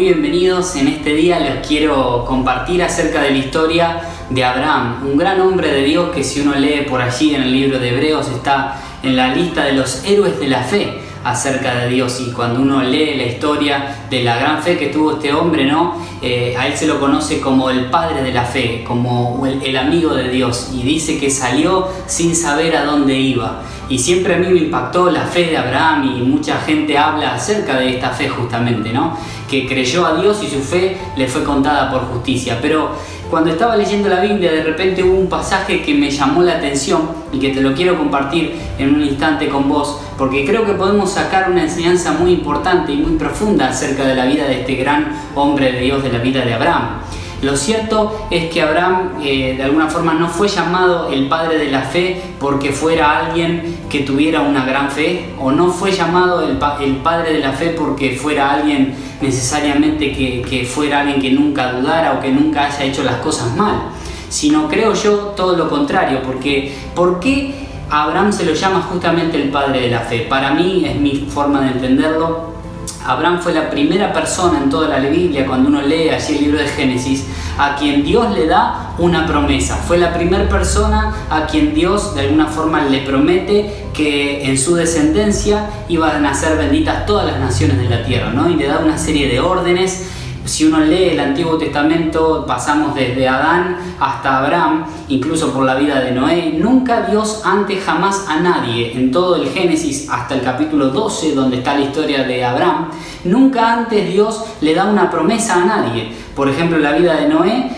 bienvenidos. En este día les quiero compartir acerca de la historia de Abraham, un gran hombre de Dios que, si uno lee por allí en el libro de Hebreos, está en la lista de los héroes de la fe acerca de Dios. Y cuando uno lee la historia de la gran fe que tuvo este hombre, a él se lo conoce como el padre de la fe, como el amigo de Dios, y dice que salió sin saber a dónde iba. Y siempre a mí me impactó la fe de Abraham, y mucha gente habla acerca de esta fe justamente, que creyó a Dios y su fe le fue contada por justicia. Pero cuando estaba leyendo la Biblia, de repente hubo un pasaje que me llamó la atención y que te lo quiero compartir en un instante con vos, porque creo que podemos sacar una enseñanza muy importante y muy profunda acerca de la vida de este gran hombre de Dios, de la vida de Abraham. Lo cierto es que Abraham de alguna forma no fue llamado el padre de la fe porque fuera alguien que tuviera una gran fe, o no fue llamado el padre de la fe porque fuera alguien necesariamente que fuera alguien que nunca dudara o que nunca haya hecho las cosas mal, sino creo yo todo lo contrario. Porque ¿por qué Abraham se lo llama justamente el padre de la fe? Para mí, es mi forma de entenderlo, Abraham fue la primera persona en toda la Biblia, cuando uno lee allí el libro de Génesis, a quien Dios le da una promesa. Fue la primera persona a quien Dios de alguna forma le promete que en su descendencia iban a ser benditas todas las naciones de la tierra, y le da una serie de órdenes. Si uno lee el Antiguo Testamento, pasamos desde Adán hasta Abraham, incluso por la vida de Noé. Nunca Dios antes jamás a nadie, en todo el Génesis hasta el capítulo 12, donde está la historia de Abraham, nunca antes Dios le da una promesa a nadie. Por ejemplo, en la vida de Noé,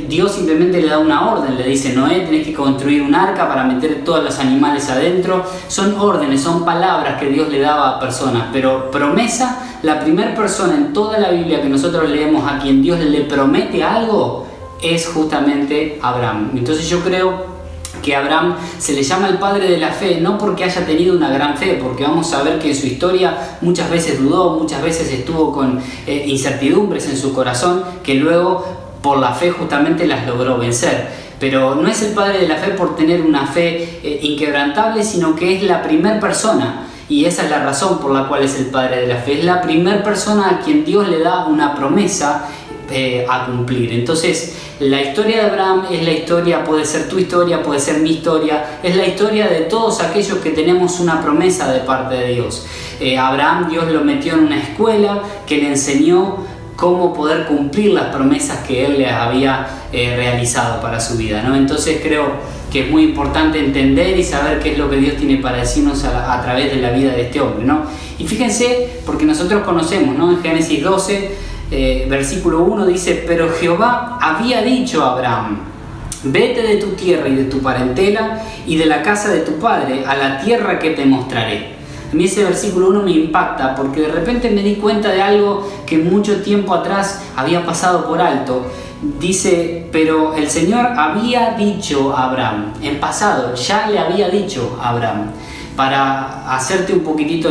Dios simplemente le da una orden, le dice: Noé, tenés que construir un arca para meter todos los animales adentro. Son órdenes, son palabras que Dios le daba a personas, pero promesa, la primera persona en toda la Biblia que nosotros leemos a quien Dios le promete algo es justamente Abraham. Entonces yo creo que a Abraham se le llama el padre de la fe, no porque haya tenido una gran fe, porque vamos a ver que en su historia muchas veces dudó, muchas veces estuvo con incertidumbres en su corazón, que luego por la fe justamente las logró vencer. Pero no es el padre de la fe por tener una fe inquebrantable, sino que es la primera persona. Y esa es la razón por la cual es el padre de la fe. Es la primera persona a quien Dios le da una promesa a cumplir. Entonces, la historia de Abraham es la historia, puede ser tu historia, puede ser mi historia, es la historia de todos aquellos que tenemos una promesa de parte de Dios. Abraham, Dios lo metió en una escuela que le enseñó cómo poder cumplir las promesas que él le había realizado para su vida, Entonces creo que es muy importante entender y saber qué es lo que Dios tiene para decirnos a través de la vida de este hombre, Y fíjense, porque nosotros conocemos, en Génesis 12, versículo 1 dice: pero Jehová había dicho a Abraham: vete de tu tierra y de tu parentela y de la casa de tu padre a la tierra que te mostraré. A mí ese versículo 1 me impacta porque de repente me di cuenta de algo que mucho tiempo atrás había pasado por alto. Dice: pero el Señor había dicho a Abraham, en pasado, ya le había dicho a Abraham. Para hacerte un poquitito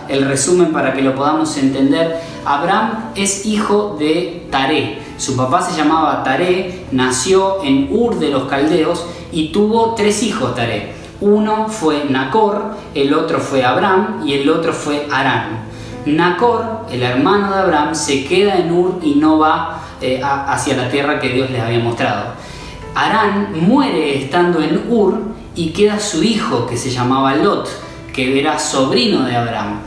el resumen para que lo podamos entender, Abraham es hijo de Taré. Su papá se llamaba Taré, nació en Ur de los Caldeos y tuvo 3 hijos Taré. Uno fue Nacor, el otro fue Abraham y el otro fue Harán. Nacor, el hermano de Abraham, se queda en Ur y no va hacia la tierra que Dios les había mostrado. Harán muere estando en Ur y queda su hijo, que se llamaba Lot, que era sobrino de Abraham.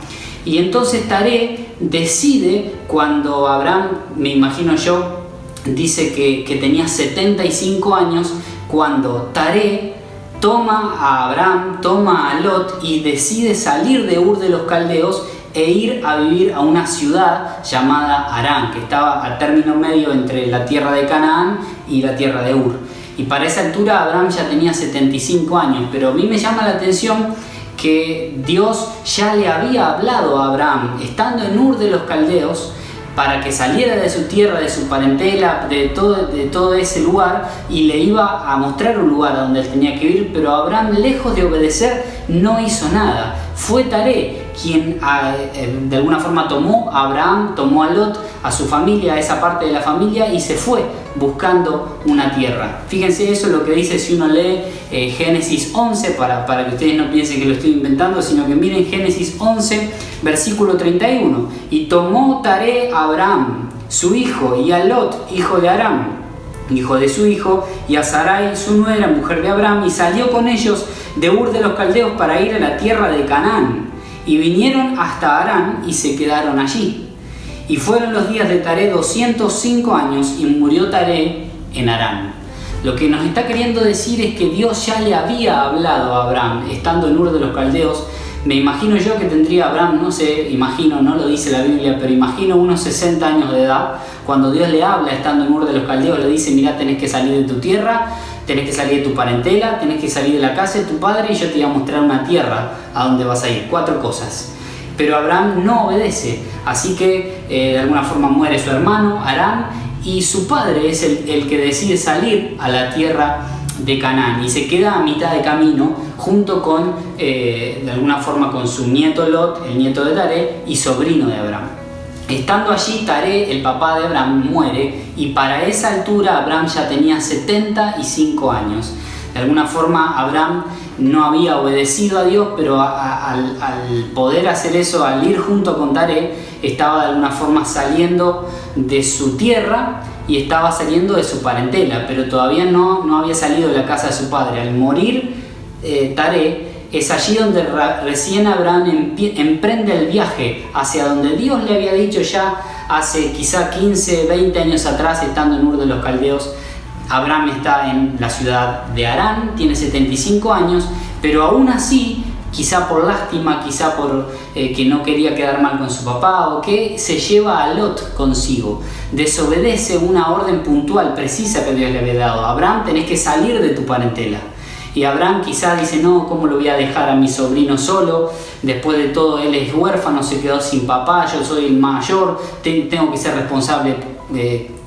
Y entonces Taré decide, cuando Abraham, me imagino yo, dice que tenía 75 años, cuando Taré toma a Abraham, toma a Lot y decide salir de Ur de los Caldeos e ir a vivir a una ciudad llamada Harán, que estaba al término medio entre la tierra de Canaán y la tierra de Ur. Y para esa altura Abraham ya tenía 75 años, pero a mí me llama la atención que Dios ya le había hablado a Abraham, estando en Ur de los Caldeos, para que saliera de su tierra, de su parentela, de todo ese lugar, y le iba a mostrar un lugar a donde él tenía que ir. Pero Abraham, lejos de obedecer, no hizo nada. Fue Taré quien de alguna forma tomó a Abraham, tomó a Lot, a su familia, a esa parte de la familia, y se fue buscando una tierra. Fíjense, eso es lo que dice si uno lee Génesis 11, para que ustedes no piensen que lo estoy inventando, sino que miren Génesis 11, versículo 31. Y tomó Taré a Abraham, su hijo, y a Lot, hijo de Aram, hijo de su hijo, y a Sarai, su nuera, mujer de Abraham, y salió con ellos de Ur de los Caldeos para ir a la tierra de Canaán. Y vinieron hasta Harán y se quedaron allí. Y fueron los días de Taré 205 años y murió Taré en Harán. Lo que nos está queriendo decir es que Dios ya le había hablado a Abraham, estando en Ur de los Caldeos. Me imagino yo que tendría Abraham, no sé, imagino, no lo dice la Biblia, pero imagino unos 60 años de edad. Cuando Dios le habla estando en Ur de los Caldeos, le dice: mira, tenés que salir de tu tierra, tenés que salir de tu parentela, tenés que salir de la casa de tu padre, y yo te voy a mostrar una tierra a donde vas a ir. 4 cosas. Pero Abraham no obedece, así que de alguna forma muere su hermano Aram, y su padre es el que decide salir a la tierra de Canaán, y se queda a mitad de camino junto con, de alguna forma, con su nieto Lot, el nieto de Taré y sobrino de Abraham. Estando allí, Taré, el papá de Abraham, muere, y para esa altura Abraham ya tenía 75 años. De alguna forma Abraham no había obedecido a Dios, pero al poder hacer eso, al ir junto con Taré, estaba de alguna forma saliendo de su tierra y estaba saliendo de su parentela, pero todavía no había salido de la casa de su padre. Al morir Taré, es allí donde recién Abraham emprende el viaje hacia donde Dios le había dicho ya hace quizá 15, 20 años atrás, estando en Ur de los Caldeos. Abraham está en la ciudad de Harán, tiene 75 años, pero aún así, quizá por lástima, quizá por que no quería quedar mal con su papá, o que se lleva a Lot consigo. Desobedece una orden puntual, precisa, que Dios le había dado. Abraham, tenés que salir de tu parentela. Y Abraham quizá dice: no, ¿cómo lo voy a dejar a mi sobrino solo? Después de todo, él es huérfano, se quedó sin papá, yo soy el mayor, tengo que ser responsable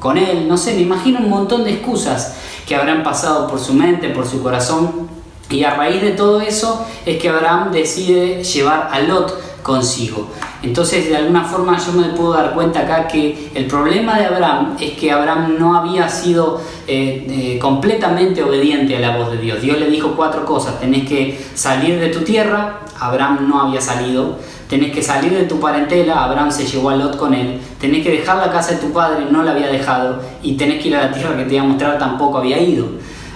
con él. No sé, me imagino un montón de excusas que habrán pasado por su mente, por su corazón. Y a raíz de todo eso es que Abraham decide llevar a Lot consigo. Entonces, de alguna forma, yo me puedo dar cuenta acá que el problema de Abraham es que Abraham no había sido completamente obediente a la voz de Dios. Dios le dijo 4 cosas: tenés que salir de tu tierra. Abraham no había salido. Tenés que salir de tu parentela. Abraham se llevó a Lot con él. Tenés que dejar la casa de tu padre, no la había dejado. Y tenés que ir a la tierra que te iba a mostrar, tampoco había ido.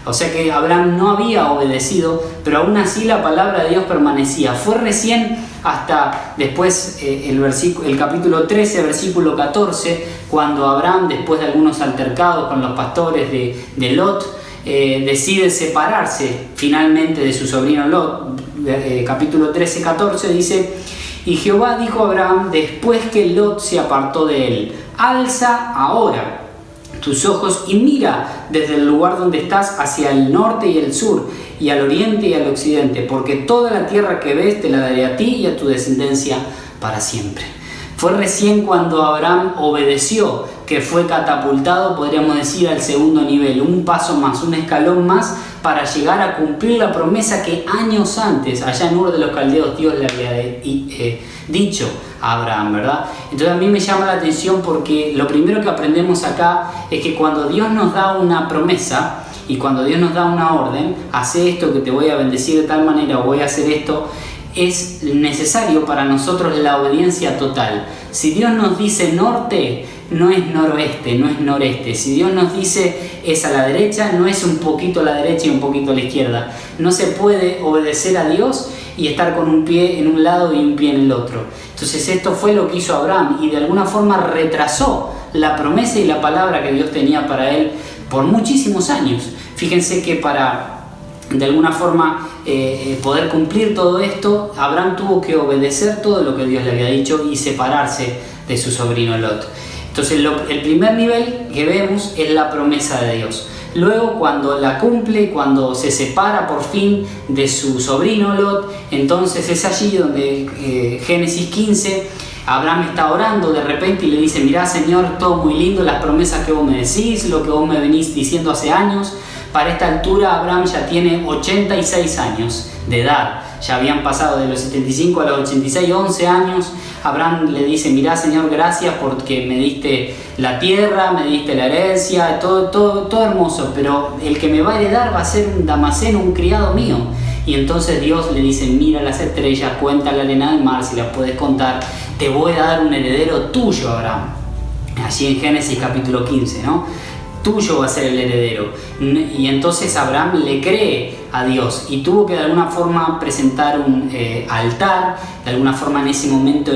O sea que Abraham no había obedecido, pero aún así la palabra de Dios permanecía. Fue recién hasta después, el capítulo 13, versículo 14, cuando Abraham, después de algunos altercados con los pastores de Lot, decide separarse finalmente de su sobrino Lot. Capítulo 13, 14 dice: y Jehová dijo a Abraham, después que Lot se apartó de él: alza ahora tus ojos y mira desde el lugar donde estás hacia el norte y el sur, y al oriente y al occidente, porque toda la tierra que ves te la daré a ti y a tu descendencia para siempre. Fue recién cuando Abraham obedeció que fue catapultado, podríamos decir, al segundo nivel, un paso más, un escalón más, para llegar a cumplir la promesa que años antes, allá en Ur de los Caldeos, Dios le había dicho a Abraham, ¿verdad? Entonces a mí me llama la atención, porque lo primero que aprendemos acá es que cuando Dios nos da una promesa y cuando Dios nos da una orden: hace esto que te voy a bendecir de tal manera, o voy a hacer esto, es necesario para nosotros la obediencia total. Si Dios nos dice norte, no es noroeste, no es noreste. Si Dios nos dice es a la derecha, no es un poquito a la derecha y un poquito a la izquierda. No se puede obedecer a Dios y estar con un pie en un lado y un pie en el otro. Entonces esto fue lo que hizo Abraham, y de alguna forma retrasó la promesa y la palabra que Dios tenía para él por muchísimos años. Fíjense que para de alguna forma poder cumplir todo esto, Abraham tuvo que obedecer todo lo que Dios le había dicho y separarse de su sobrino Lot. Entonces el primer nivel que vemos es la promesa de Dios. Luego, cuando la cumple, cuando se separa por fin de su sobrino Lot, entonces es allí donde Génesis 15, Abraham está orando de repente y le dice: mirá, Señor, todo muy lindo, las promesas que vos me decís, lo que vos me venís diciendo hace años. Para esta altura Abraham ya tiene 86 años de edad. Ya habían pasado de los 75 a los 86, 11 años. Abraham le dice: mirá, Señor, gracias porque me diste la tierra, me diste la herencia, todo hermoso, pero el que me va a heredar va a ser un damaseno, un criado mío. Y entonces Dios le dice: mira las estrellas, cuenta la arena del mar, si las puedes contar, te voy a dar un heredero tuyo, Abraham. allí en Génesis capítulo 15, ¿no? Tuyo va a ser el heredero. Y entonces Abraham le cree a Dios y tuvo que de alguna forma presentar un altar. De alguna forma en ese momento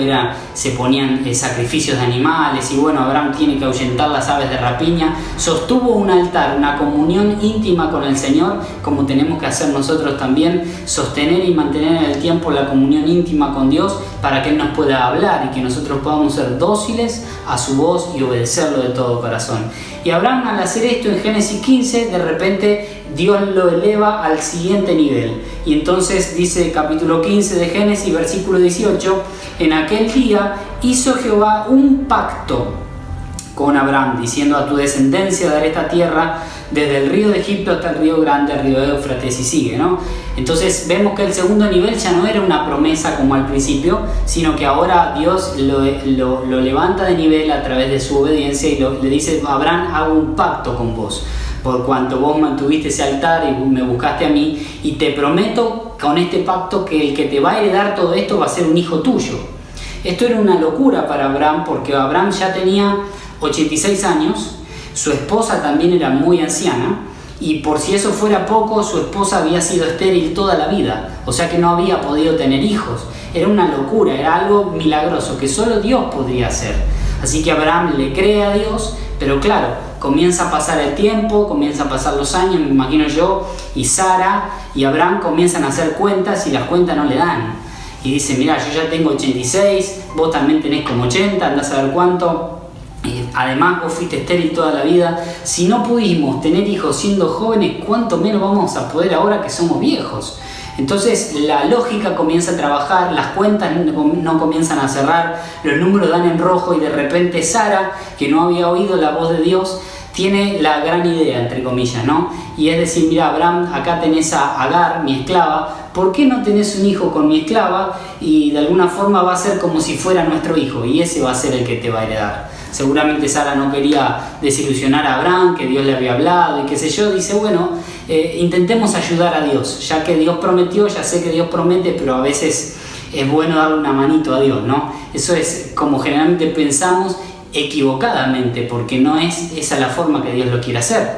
se ponían sacrificios de animales, y bueno, Abraham tiene que ahuyentar las aves de rapiña. Sostuvo un altar, una comunión íntima con el Señor, como tenemos que hacer nosotros también, sostener y mantener en el tiempo la comunión íntima con Dios, para que Él nos pueda hablar y que nosotros podamos ser dóciles a su voz y obedecerlo de todo corazón. Y Abraham, al hacer esto en Génesis 15, de repente Dios lo eleva al siguiente nivel. Y entonces dice capítulo 15 de Génesis, versículo 18, en aquel día hizo Jehová un pacto con Abraham, diciendo: a tu descendencia daré esta tierra, desde el río de Egipto hasta el río grande, el río de Éufrates, y sigue, ¿no? Entonces vemos que el segundo nivel ya no era una promesa como al principio, sino que ahora Dios lo levanta de nivel a través de su obediencia y le dice: Abraham, hago un pacto con vos, por cuanto vos mantuviste ese altar y me buscaste a mí, y te prometo con este pacto que el que te va a heredar todo esto va a ser un hijo tuyo. Esto era una locura para Abraham, porque Abraham ya tenía 86 años, su esposa también era muy anciana, y por si eso fuera poco, su esposa había sido estéril toda la vida, o sea que no había podido tener hijos. Era una locura, era algo milagroso que solo Dios podría hacer. Así que Abraham le cree a Dios, pero claro, comienza a pasar el tiempo, comienza a pasar los años, me imagino yo, y Sara y Abraham comienzan a hacer cuentas y las cuentas no le dan. Y dice: mira, yo ya tengo 86, vos también tenés como 80, andás a ver cuánto. Además vos fuiste estéril toda la vida. Si no pudimos tener hijos siendo jóvenes, ¿cuánto menos vamos a poder ahora que somos viejos? Entonces la lógica comienza a trabajar, las cuentas no comienzan a cerrar, los números dan en rojo, y de repente Sara, que no había oído la voz de Dios, tiene la gran idea, entre comillas, ¿no? Y es decir: mira, Abraham, acá tenés a Agar, mi esclava, ¿por qué no tenés un hijo con mi esclava? Y de alguna forma va a ser como si fuera nuestro hijo, y ese va a ser el que te va a heredar. Seguramente Sara no quería desilusionar a Abraham, que Dios le había hablado y qué sé yo. Dice: bueno, intentemos ayudar a Dios, ya que Dios prometió, ya sé que Dios promete, pero a veces es bueno darle una manito a Dios, ¿no? Eso es como generalmente pensamos, equivocadamente, porque no es esa la forma que Dios lo quiere hacer.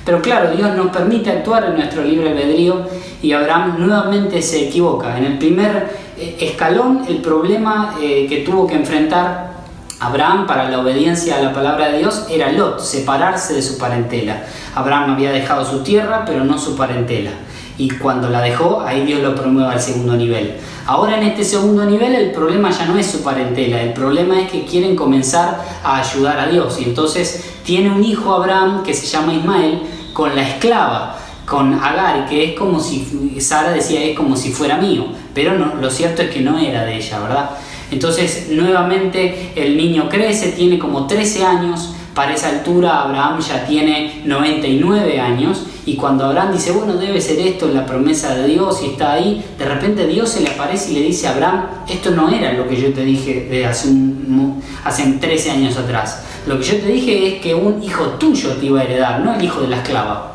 Pero claro, Dios nos permite actuar en nuestro libre albedrío, y Abraham nuevamente se equivoca. En el primer escalón, el problema que tuvo que enfrentar Abraham para la obediencia a la palabra de Dios era Lot, separarse de su parentela. Abraham había dejado su tierra, pero no su parentela. Y cuando la dejó, ahí Dios lo promueve al segundo nivel. Ahora en este segundo nivel el problema ya no es su parentela, el problema es que quieren comenzar a ayudar a Dios. Y entonces tiene un hijo Abraham que se llama Ismael con la esclava, con Agar, que es como si, Sara decía, es como si fuera mío, pero no, lo cierto es que no era de ella, ¿verdad? Entonces nuevamente el niño crece, tiene como 13 años, para esa altura Abraham ya tiene 99 años, y cuando Abraham dice: bueno, debe ser esto la promesa de Dios, y está ahí, de repente Dios se le aparece y le dice a Abraham: esto no era lo que yo te dije de hace 13 años atrás, lo que yo te dije es que un hijo tuyo te iba a heredar, no el hijo de la esclava.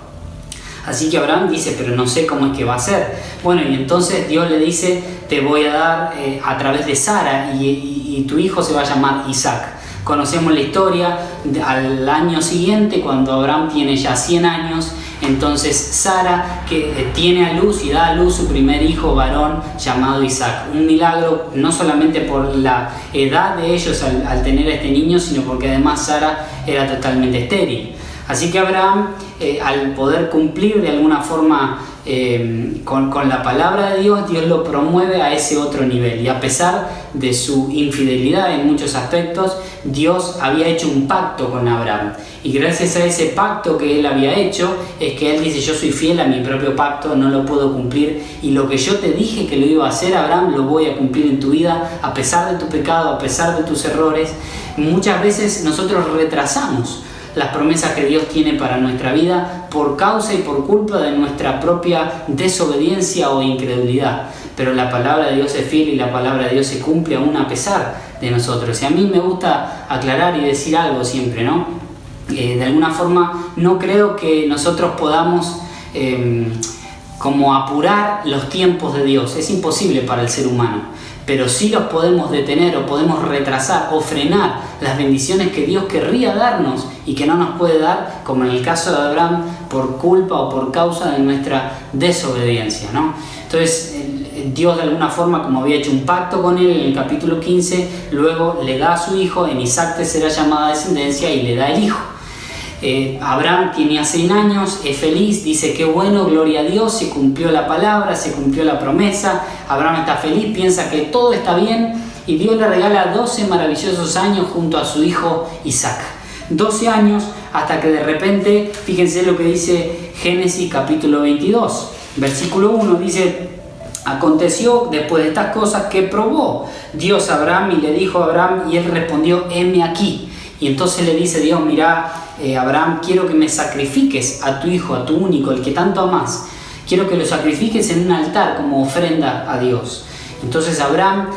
Así que Abraham dice: pero no sé cómo es que va a ser. Bueno, y entonces Dios le dice: te voy a dar a través de Sara, y tu hijo se va a llamar Isaac. Conocemos la historia. Al año siguiente, cuando Abraham tiene ya 100 años, entonces Sara que tiene a luz y da a luz su primer hijo varón llamado Isaac. Un milagro no solamente por la edad de ellos al tener a este niño, sino porque además Sara era totalmente estéril. Así que Abraham, al poder cumplir de alguna forma con la palabra de Dios, Dios lo promueve a ese otro nivel. Y a pesar de su infidelidad en muchos aspectos, Dios había hecho un pacto con Abraham. Y gracias a ese pacto que él había hecho, es que él dice: yo soy fiel a mi propio pacto, no lo puedo cumplir. Y lo que yo te dije que lo iba a hacer, Abraham, lo voy a cumplir en tu vida, a pesar de tu pecado, a pesar de tus errores. Muchas veces nosotros retrasamos las promesas que Dios tiene para nuestra vida por causa y por culpa de nuestra propia desobediencia o incredulidad. Pero la palabra de Dios es fiel, y la palabra de Dios se cumple aún a pesar de nosotros. Y a mí me gusta aclarar y decir algo siempre, ¿no? De alguna forma no creo que nosotros podamos como apurar los tiempos de Dios. Es imposible para el ser humano. pero sí los podemos detener o podemos retrasar o frenar las bendiciones que Dios querría darnos y que no nos puede dar, como en el caso de Abraham, por culpa o por causa de nuestra desobediencia, ¿no? Entonces, Dios de alguna forma, como había hecho un pacto con él en el capítulo 15, luego le da a su hijo, en Isaac te será llamada descendencia, y le da el hijo. Abraham tenía 100 años, es feliz, dice qué bueno, gloria a Dios, se cumplió la palabra, se cumplió la promesa. Abraham está feliz, piensa que todo está bien, y Dios le regala 12 maravillosos años junto a su hijo Isaac. 12 años hasta que de repente, fíjense lo que dice Génesis capítulo 22, versículo 1, dice: aconteció después de estas cosas que probó Dios a Abraham y le dijo a Abraham, y él respondió: heme aquí. Y entonces le dice Dios: mira, Abraham, quiero que me sacrifiques a tu hijo, a tu único, el que tanto amas. Quiero que lo sacrifiques en un altar como ofrenda a Dios. Entonces Abraham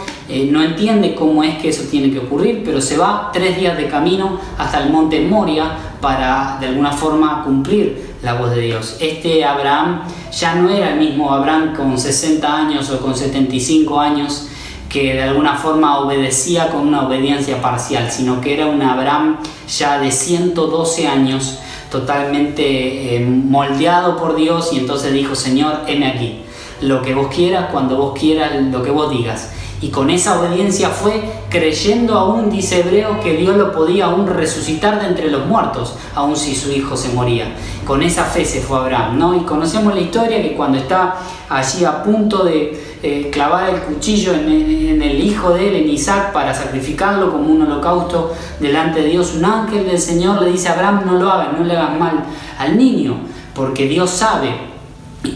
no entiende cómo es que eso tiene que ocurrir, pero se va 3 días de camino hasta el monte Moria para de alguna forma cumplir la voz de Dios. Abraham ya no era el mismo Abraham con 60 años o con 75 años, que de alguna forma obedecía con una obediencia parcial, sino que era un Abraham ya de 112 años, totalmente moldeado por Dios, y entonces dijo: Señor, heme aquí, lo que vos quieras, cuando vos quieras, lo que vos digas. Y con esa obediencia fue creyendo aún, dice Hebreos, que Dios lo podía aún resucitar de entre los muertos, aún si su hijo se moría. Con esa fe se fue Abraham, ¿no? Y conocemos la historia que cuando está allí a punto de clavar el cuchillo en el hijo de él, en Isaac, para sacrificarlo como un holocausto delante de Dios, un ángel del Señor le dice a Abraham: no lo hagas, no le hagas mal al niño, porque Dios sabe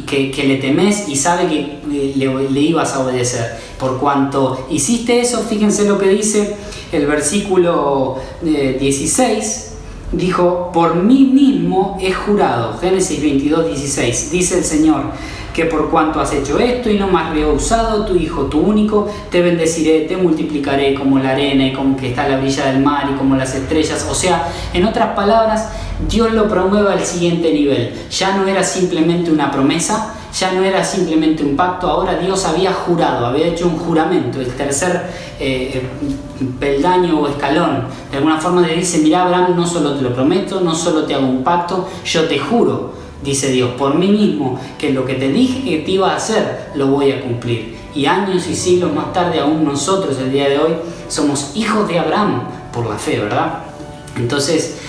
que le temés y sabe que le ibas a obedecer. Por cuanto hiciste eso, fíjense lo que dice el versículo 16, dijo: por mí mismo he jurado, Génesis 22, 16, dice el Señor, que por cuanto has hecho esto y no me has rehusado tu hijo, tu único, te bendeciré, te multiplicaré como la arena y como que está a la orilla del mar y como las estrellas. O sea, en otras palabras, Dios lo promueve al siguiente nivel. Ya no era simplemente una promesa, ya no era simplemente un pacto, ahora Dios había jurado, había hecho un juramento, el tercer peldaño o escalón. De alguna forma le dice: mira, Abraham, no solo te lo prometo, no solo te hago un pacto, yo te juro, dice Dios, por mí mismo, que lo que te dije que te iba a hacer, lo voy a cumplir. Y años y siglos más tarde, aún nosotros, el día de hoy, somos hijos de Abraham por la fe, ¿verdad? Entonces,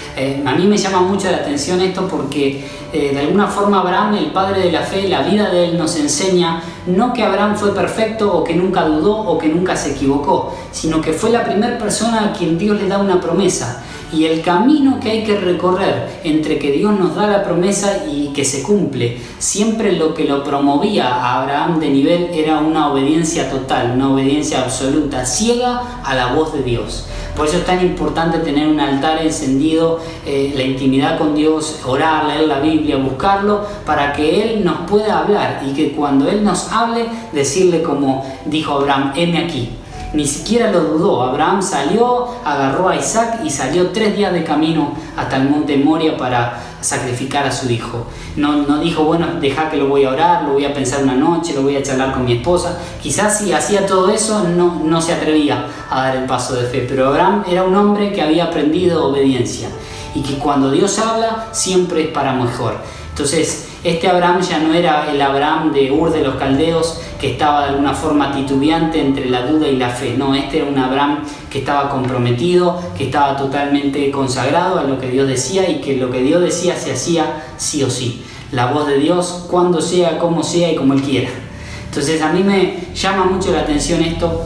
a mí me llama mucho la atención esto porque de alguna forma Abraham, el padre de la fe, la vida de él nos enseña no que Abraham fue perfecto o que nunca dudó o que nunca se equivocó, sino que fue la primera persona a quien Dios le da una promesa. Y el camino que hay que recorrer entre que Dios nos da la promesa y que se cumple, siempre lo que lo promovía a Abraham de nivel era una obediencia total, una obediencia absoluta, ciega a la voz de Dios. Por eso es tan importante tener un altar encendido, la intimidad con Dios, orar, leer la Biblia, buscarlo, para que Él nos pueda hablar y que cuando Él nos hable, decirle como dijo Abraham: heme aquí. Ni siquiera lo dudó. Abraham salió, agarró a Isaac y salió 3 días de camino hasta el monte Moria para sacrificar a su hijo. No dijo: bueno, deja que lo voy a orar, lo voy a pensar una noche, lo voy a charlar con mi esposa. Quizás si hacía todo eso no se atrevía a dar el paso de fe, pero Abraham era un hombre que había aprendido obediencia y que cuando Dios habla siempre es para mejor. Entonces, Abraham ya no era el Abraham de Ur de los Caldeos, que estaba de alguna forma titubeante entre la duda y la fe. No, era un Abraham que estaba comprometido, que estaba totalmente consagrado a lo que Dios decía y que lo que Dios decía se hacía sí o sí. La voz de Dios, cuando sea, y como Él quiera. Entonces a mí me llama mucho la atención esto.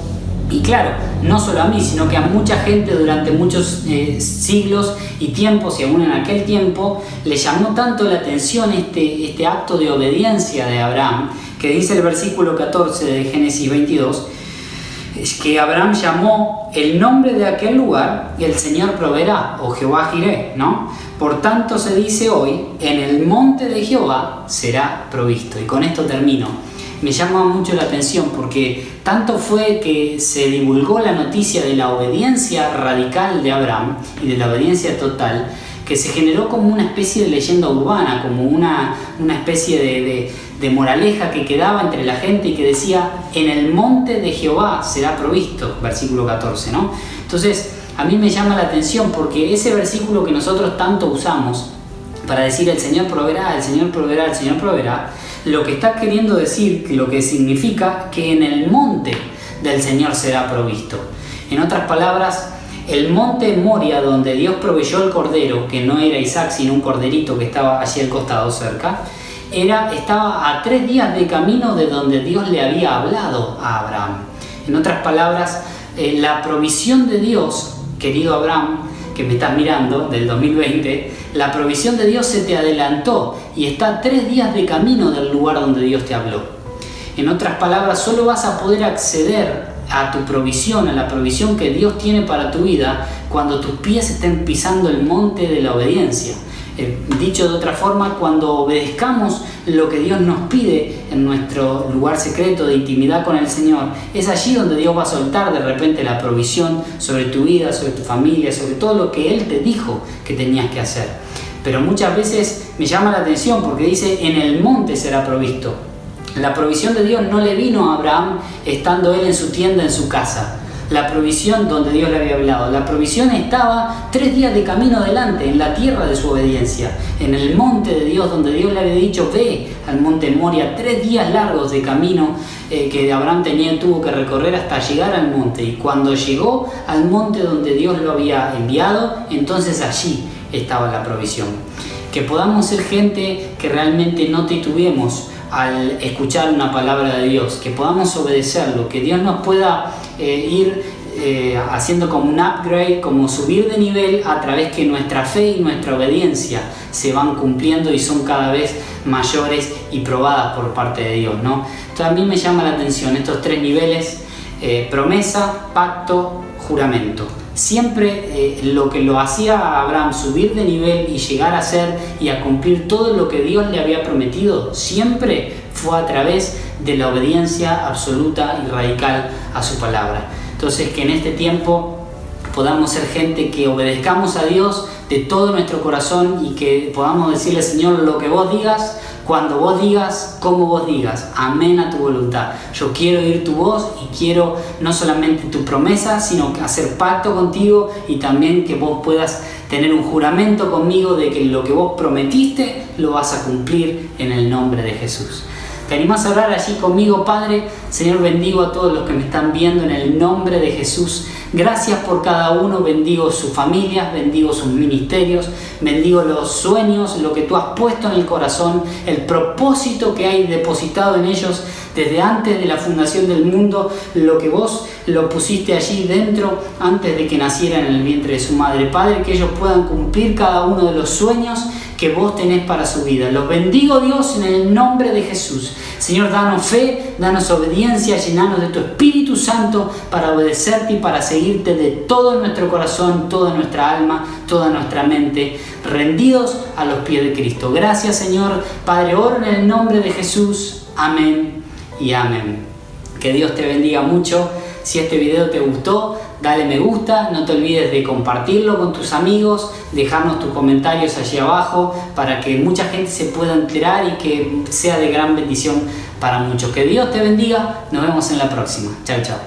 Y claro, no solo a mí, sino que a mucha gente durante muchos siglos y tiempos, y aún en aquel tiempo, le llamó tanto la atención este acto de obediencia de Abraham, que dice el versículo 14 de Génesis 22, es que Abraham llamó el nombre de aquel lugar: el Señor proveerá, o Jehová Jireh, ¿no? Por tanto se dice hoy: en el monte de Jehová será provisto. Y con esto termino. Me llama mucho la atención porque tanto fue que se divulgó la noticia de la obediencia radical de Abraham y de la obediencia total, que se generó como una especie de leyenda urbana, como una especie de moraleja que quedaba entre la gente y que decía: en el monte de Jehová será provisto, versículo 14, ¿no? Entonces, a mí me llama la atención porque ese versículo que nosotros tanto usamos para decir el Señor proveerá, el Señor proveerá, el Señor proveerá, lo que está queriendo decir, lo que significa que en el monte del Señor será provisto. En otras palabras, el monte Moria, donde Dios proveyó el cordero, que no era Isaac sino un corderito que estaba allí al costado cerca, estaba a 3 días de camino de donde Dios le había hablado a Abraham. En otras palabras, la provisión de Dios, querido Abraham, que me estás mirando, del 2020, la provisión de Dios se te adelantó y está a 3 días de camino del lugar donde Dios te habló. En otras palabras, solo vas a poder acceder a tu provisión, a la provisión que Dios tiene para tu vida, cuando tus pies estén pisando el monte de la obediencia. Dicho de otra forma, cuando obedezcamos lo que Dios nos pide en nuestro lugar secreto de intimidad con el Señor, es allí donde Dios va a soltar de repente la provisión sobre tu vida, sobre tu familia, sobre todo lo que Él te dijo que tenías que hacer. Pero muchas veces me llama la atención porque dice: en el monte será provisto. La provisión de Dios no le vino a Abraham estando él en su tienda, en su casa. La provisión donde Dios le había hablado, la provisión estaba 3 días de camino adelante, en la tierra de su obediencia, en el monte de Dios, donde Dios le había dicho: ve al monte Moria. 3 días largos de camino que Abraham tuvo que recorrer hasta llegar al monte. Y cuando llegó al monte donde Dios lo había enviado, entonces allí estaba la provisión. Que podamos ser gente que realmente no titubeemos al escuchar una palabra de Dios, que podamos obedecerlo, que Dios nos pueda ir haciendo como un upgrade, como subir de nivel a través que nuestra fe y nuestra obediencia se van cumpliendo y son cada vez mayores y probadas por parte de Dios, ¿no? Entonces a mí me llama la atención estos 3 niveles: promesa, pacto, juramento. Siempre lo que lo hacía a Abraham subir de nivel y llegar a ser y a cumplir todo lo que Dios le había prometido, siempre fue a través de la obediencia absoluta y radical a su palabra. Entonces, que en este tiempo podamos ser gente que obedezcamos a Dios de todo nuestro corazón y que podamos decirle: Señor, lo que vos digas, cuando vos digas, como vos digas, amén a tu voluntad. Yo quiero oír tu voz y quiero no solamente tu promesa, sino hacer pacto contigo, y también que vos puedas tener un juramento conmigo de que lo que vos prometiste lo vas a cumplir, en el nombre de Jesús. ¿Te animás a orar allí conmigo? Padre, Señor, bendigo a todos los que me están viendo en el nombre de Jesús. Gracias por cada uno, bendigo sus familias, bendigo sus ministerios, bendigo los sueños, lo que tú has puesto en el corazón, el propósito que hay depositado en ellos desde antes de la fundación del mundo, lo que vos lo pusiste allí dentro antes de que nacieran en el vientre de su madre. Padre, que ellos puedan cumplir cada uno de los sueños que vos tenés para su vida. Los bendigo, Dios, en el nombre de Jesús. Señor, danos fe, danos obediencia, llenanos de tu Espíritu Santo para obedecerte y para seguirte de todo nuestro corazón, toda nuestra alma, toda nuestra mente, rendidos a los pies de Cristo. Gracias, Señor. Padre, oro en el nombre de Jesús. Amén y amén. Que Dios te bendiga mucho. Si este video te gustó, dale me gusta, no te olvides de compartirlo con tus amigos, dejarnos tus comentarios allí abajo para que mucha gente se pueda enterar y que sea de gran bendición para muchos. Que Dios te bendiga, nos vemos en la próxima. Chao, chao.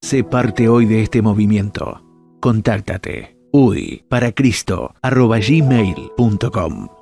Sé parte hoy de este movimiento. Contáctate. udiParaCristo@gmail.com